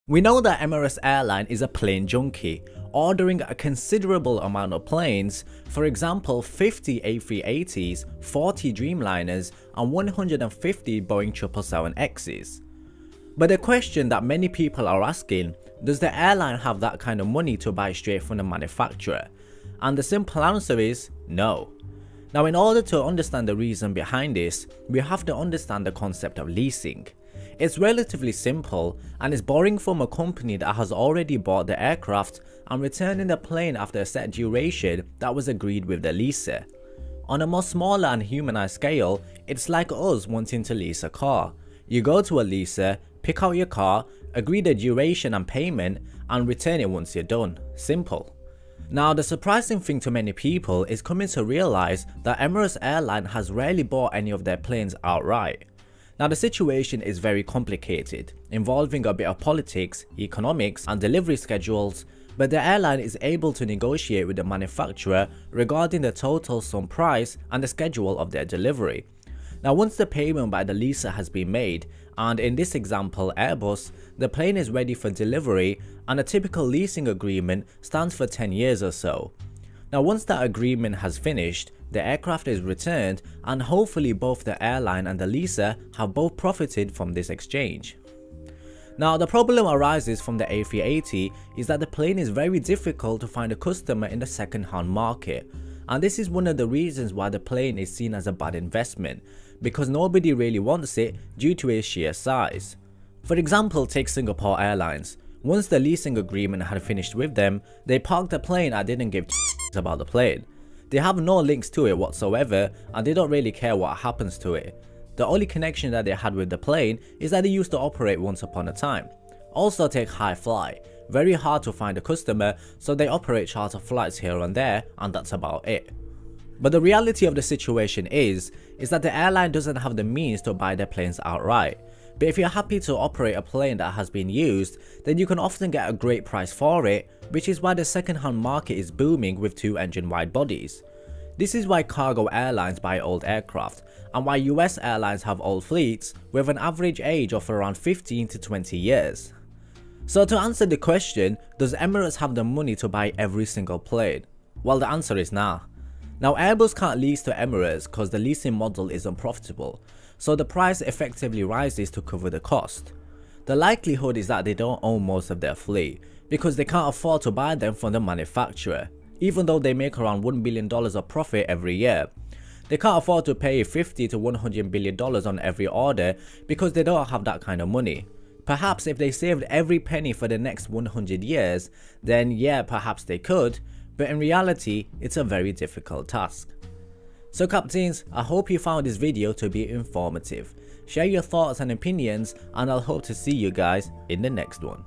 We know that Emirates Airline is a plane junkie, ordering a considerable amount of planes, for example 50 A380s, 40 Dreamliners and 150 Boeing 777Xs. But the question that many people are asking, does the airline have that kind of money to buy straight from the manufacturer? And the simple answer is no. Now, in order to understand the reason behind this, we have to understand the concept of leasing. It's relatively simple and is borrowing from a company that has already bought the aircraft and returning the plane after a set duration that was agreed with the leaser. On a more smaller and humanized scale, it's like us wanting to lease a car. You go to a leaser, pick out your car, agree the duration and payment, and return it once you're done. Simple. Now, the surprising thing to many people is coming to realize that Emirates Airline has rarely bought any of their planes outright. Now, the situation is very complicated, involving a bit of politics, economics and delivery schedules, but the airline is able to negotiate with the manufacturer regarding the total sum price and the schedule of their delivery. Now, once the payment by the leaser has been made, and in this example Airbus, the plane is ready for delivery and a typical leasing agreement stands for 10 years or so. Now, once that agreement has finished, the aircraft is returned and hopefully both the airline and the leaser have both profited from this exchange. Now, the problem arises from the A380 is that the plane is very difficult to find a customer in the second-hand market, and this is one of the reasons why the plane is seen as a bad investment, because nobody really wants it due to its sheer size. For example, take Singapore Airlines. Once the leasing agreement had finished with them, they parked the plane and didn't give about the plane. They have no links to it whatsoever and they don't really care what happens to it. The only connection that they had with the plane is that they used to operate once upon a time. Also, take High Fly. Very hard to find a customer, so they operate charter flights here and there, and that's about it. But the reality of the situation is that the airline doesn't have the means to buy their planes outright. But if you're happy to operate a plane that has been used, then you can often get a great price for it, which is why the second-hand market is booming with two-engine wide bodies. This is why cargo airlines buy old aircraft, and why US airlines have old fleets with an average age of around 15 to 20 years. So to answer the question, does Emirates have the money to buy every single plane? Well, the answer is nah. Now, Airbus can't lease to Emirates because the leasing model is unprofitable, so the price effectively rises to cover the cost. The likelihood is that they don't own most of their fleet, because they can't afford to buy them from the manufacturer, even though they make around $1 billion of profit every year. They can't afford to pay $50 to $100 billion on every order because they don't have that kind of money. Perhaps if they saved every penny for the next 100 years, then yeah, perhaps they could, but in reality, it's a very difficult task. So captains, I hope you found this video to be informative. Share your thoughts and opinions, and I'll hope to see you guys in the next one.